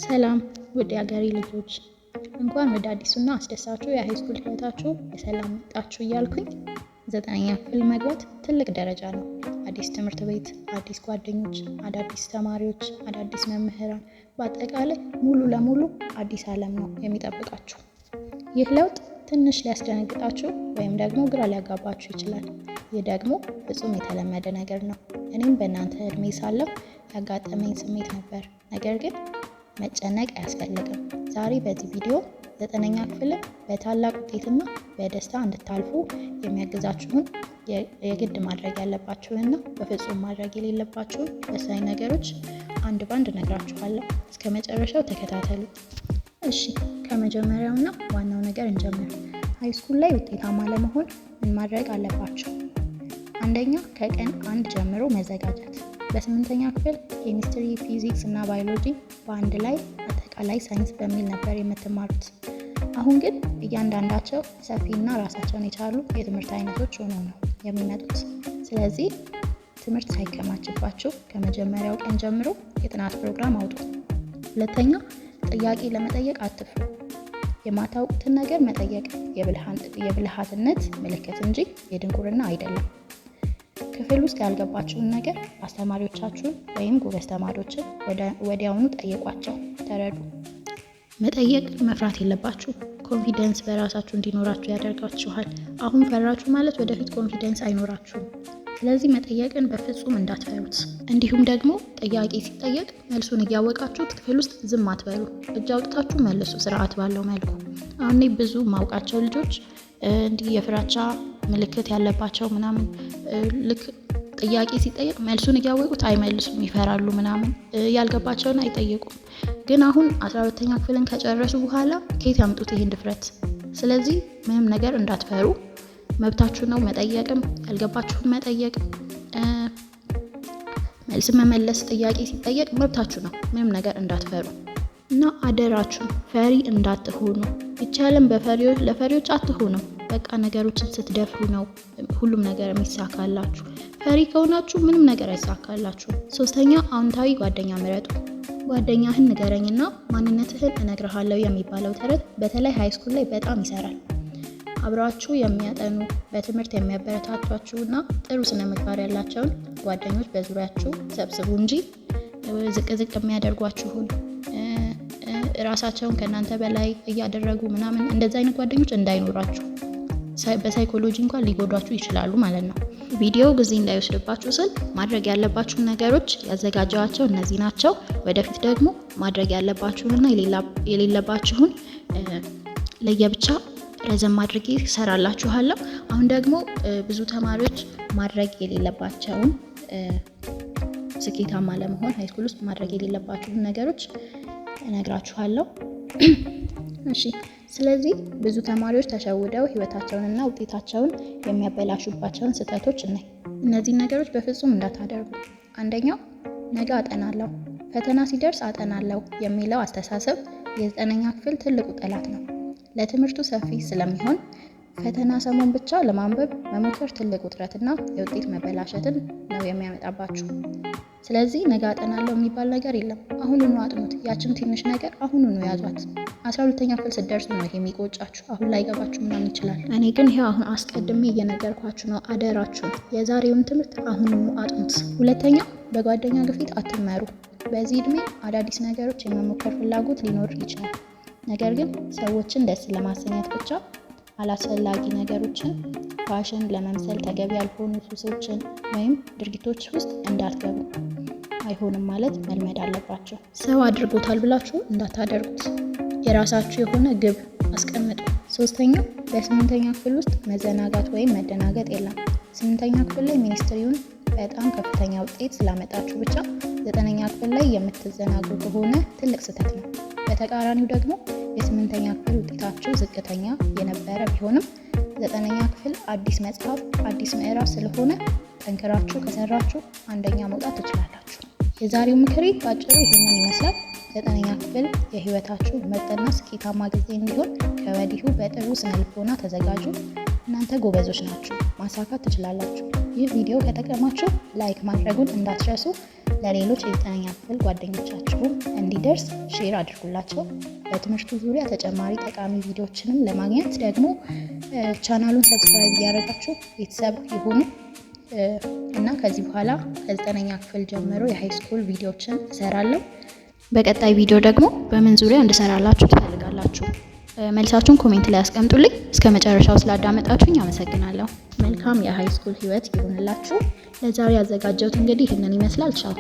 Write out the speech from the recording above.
ሰላም ውድ የሀገሬ ልጆች፣ እንኳን ወደ አዲሱና አስደሳቹ የሃይስኩል ህይወታችሁ በሰላም መጣችሁ እያልኩኝ 9ኛ ክፍል መግባት ትልቅ ደረጃ ነው። አዲስ ትምህርት ቤት፣ አዲስ ጓደኞች፣ አዳዲስ ተማሪዎች፣ አዳዲስ መምህራን፣ በአጠቃላይ ሙሉ ለሙሉ አዲስ ዓለም ነው የሚጠብቃችሁ። ይህ ለውጥ ትንሽ ሊያስደነግጣችሁ ወይም ደግሞ ግራ ሊያጋባችሁ ይችላል። ይህ ደግሞ ፍጹም የተለመደ ነገር ነው። እኔም በእናንተ እድሜ ሳለሁ ያጋጠመኝ ስሜት ነበር። ነገር ግን መጨነቅ አያስፈልግም። ዛሬ በዚህ ቪዲዮ 9ኛ ክፍልን በታላቅ ውጤትና በደስታ እንድታልፉ የሚያግዛችሁን የግድ ማድረግ ያለባችሁንና በፍጹም ማድረግ የሌለባችሁን ወሳኝ ነገሮች አንድ ባንድ እነግራችኋለሁ። እስከ መጨረሻው ተከታተሉ። እሺ፣ ከመጀመሪያውና ዋናው ነገር እንጀምር። ሃይስኩል ላይ ውጤታማ ለመሆን ምን ማድረግ አለባችሁ? አንደኛ፣ ከቀን 1 ጀምሮ መዘጋጀት። በ8ኛ ክፍል ኬሚስትሪ፣ ፊዚክስ እና ባዮሎጂ በአንድ ላይ አጠቃላይ ሳይንስ በሚል ነበር የምትማሩት። አሁን ግን እያንዳንዳቸው ሰፊና ራሳቸውን የቻሉ የትምህርት አይነቶች ሆነው ነው የሚመጡት። ስለዚህ ትምህርት ሳይከማችባችሁ ከመጀመሪያው ቀን ጀምሮ የጥናት ፕሮግራም አውጡ። ሁለተኛ፣ ጥያቄ ለመጠየቅ አትፍሩ። የማታውቁትን ነገር መጠየቅ የብልሃትነት ምልክት እንጂ የድንቁርና አይደለም። ክፍል ውስጥ ያልገባችሁን ነገር አስተማሪዎቻችሁን ወይም ጎበዝ ተማሪዎችን ወዲያውኑ ጠይቋቸው፣ ተረዱ። መጠየቅ መፍራት የለባችሁ። ኮንፊደንስ በራሳችሁ እንዲኖራችሁ ያደርጋችኋል። አሁን ፈራችሁ ማለት ወደፊት ኮንፊደንስ አይኖራችሁም። ስለዚህ መጠየቅን በፍጹም እንዳትፈሩት። እንዲሁም ደግሞ ጥያቄ ሲጠየቅ መልሱን እያወቃችሁት ክፍል ውስጥ ዝም አትበሉ። እጅ አውጥታችሁ መልሱ፣ ስርዓት ባለው መልኩ። አሁን ብዙ ማውቃቸው ልጆች እንዲህ የፍራቻ ምልክት ያለባቸው ምናምን ልክ ጥያቄ ሲጠየቅ መልሱን እያወቁት አይመልሱም፣ ይፈራሉ ምናምን፣ ያልገባቸውን አይጠየቁም። ግን አሁን 12ኛ ክፍልን ከጨረሱ በኋላ ከየት ያምጡት ይህን ድፍረት? ስለዚህ ምንም ነገር እንዳትፈሩ፣ መብታችሁ ነው መጠየቅም፣ ያልገባችሁን መጠየቅ፣ መልስ መመለስ። ጥያቄ ሲጠየቅ መብታችሁ ነው፣ ምንም ነገር እንዳትፈሩ እና አደራችሁን ፈሪ እንዳትሆኑ። ይቻለም ለፈሪዎች አትሆኑ። በቃ ነገሮችን ስትደፍሩ ነው ሁሉም ነገር የሚሳካላችሁ። ፈሪ ከሆናችሁ ምንም ነገር አይሳካላችሁ። 3ኛ፣ አዎንታዊ ጓደኛ ምረጡ። ጓደኛህን ንገረኝና ማንነትህን እነግርሃለሁ የሚባለው ተረት በተለይ ሃይስኩል ላይ በጣም ይሰራል። አብራችሁ የሚያጠኑ በትምህርት የሚያበረታቷችሁና ጥሩ ስነ ምግባር ያላቸውን ጓደኞች በዙሪያችሁ ሰብስቡ እንጂ ዝቅ የሚያደርጓችሁን ራሳቸውን ከእናንተ በላይ እያደረጉ ምናምን እንደዚህ አይነት ጓደኞች እንዳይኖራችሁ። በሳይኮሎጂ እንኳን ሊጎዷችሁ ይችላሉ ማለት ነው። ቪዲዮ ጊዜ እንዳይወስድባችሁ ስል ማድረግ ያለባችሁን ነገሮች ያዘጋጀዋቸው እነዚህ ናቸው። ወደፊት ደግሞ ማድረግ ያለባችሁንና የሌለባችሁን ለየብቻ ረዘም አድርጌ እሰራላችኋለሁ። አሁን ደግሞ ብዙ ተማሪዎች ማድረግ የሌለባቸውን ስኬታማ ለመሆን ሃይስኩል ውስጥ ማድረግ የሌለባችሁን ነገሮች እነግራችኋለሁ። እሺ፣ ስለዚህ ብዙ ተማሪዎች ተሸውደው ህይወታቸውንና ውጤታቸውን የሚያበላሹባቸውን ስህተቶች እናይ። እነዚህን ነገሮች በፍጹም እንዳታደርጉ። አንደኛው፣ ነገ አጠናለሁ፣ ፈተና ሲደርስ አጠናለሁ የሚለው አስተሳሰብ የ9ኛ ክፍል ትልቁ ጠላት ነው። ለትምህርቱ ሰፊ ስለሚሆን ፈተና ሰሞን ብቻ ለማንበብ መሞከር ትልቅ ውጥረትና የውጤት መበላሸትን ነው የሚያመጣባችሁ። ስለዚህ ነገ አጠናለሁ የሚባል ነገር የለም። አሁኑኑ አጥኑት። ያችን ትንሽ ነገር አሁኑኑ ያዟት። 12ኛ ክፍል ስትደርሱ ነው ይሄ የሚቆጫችሁ። አሁን ላይ ገባችሁ ምናምን ይችላል። እኔ ግን ይሄ አሁን አስቀድሜ እየነገርኳችሁ ነው። አደራችሁ የዛሬውን ትምህርት አሁኑኑ አጥኑት። ሁለተኛ፣ በጓደኛ ግፊት አትመሩ። በዚህ እድሜ አዳዲስ ነገሮች የመሞከር ፍላጎት ሊኖር ይችላል። ነገር ግን ሰዎችን ደስ ለማሰኘት ብቻ አላስፈላጊ ነገሮችን፣ ፋሽን ለመምሰል ተገቢ ያልሆኑ ሱሶችን ወይም ድርጊቶች ውስጥ እንዳትገቡ። አይሆንም ማለት መልመድ አለባቸው። ሰው አድርጎታል ብላችሁ እንዳታደርጉት። የራሳችሁ የሆነ ግብ አስቀምጡ። 3ኛ፣ በ8ኛ ክፍል ውስጥ መዘናጋት ወይም መደናገጥ የለም። 8ኛ ክፍል ላይ ሚኒስትሪውን በጣም ከፍተኛ ውጤት ስላመጣችሁ ብቻ 9ኛ ክፍል ላይ የምትዘናጉ ከሆነ ትልቅ ስህተት ነው። በተቃራኒው ደግሞ የ8ኛ ክፍል ውጤታችሁ ዝቅተኛ የነበረ ቢሆንም 9ኛ ክፍል አዲስ መጽሐፍ፣ አዲስ ምዕራፍ ስለሆነ ጠንክራችሁ ከሰራችሁ አንደኛ መውጣት ትችላላችሁ። የዛሬው ምክሬ ባጭሩ ይህንን ይመስላል። 9ኛ ክፍል የህይወታችሁ ምርጥና ስኬታማ ጊዜ እንዲሆን ከወዲሁ በጥሩ ስነልቦና ተዘጋጁ። እናንተ ጎበዞች ናችሁ፣ ማሳካት ትችላላችሁ። ይህ ቪዲዮ ከጠቀማችሁ ላይክ ማድረጉን እንዳትረሱ። ለሌሎች የ9ኛ ክፍል ጓደኞቻችሁም እንዲደርስ ሼር አድርጉላቸው። በትምህርቱ ዙሪያ ተጨማሪ ጠቃሚ ቪዲዮዎችንም ለማግኘት ደግሞ ቻናሉን ሰብስክራይብ እያደረጋችሁ ቤተሰብ ይሁኑ እና ከዚህ በኋላ ከ9ኛ ክፍል ጀምሮ የሃይስኩል ቪዲዮዎችን እሰራለሁ። በቀጣይ ቪዲዮ ደግሞ በምን ዙሪያ እንድሰራላችሁ ትፈልጋላችሁ? መልሳችሁን ኮሜንት ላይ አስቀምጡልኝ። እስከ መጨረሻው ስላዳመጣችሁኝ አመሰግናለሁ። መልካም የሃይስኩል ህይወት ይሁንላችሁ። ለዛሬ ያዘጋጀሁት እንግዲህ ይህንን ይመስላል። ቻው።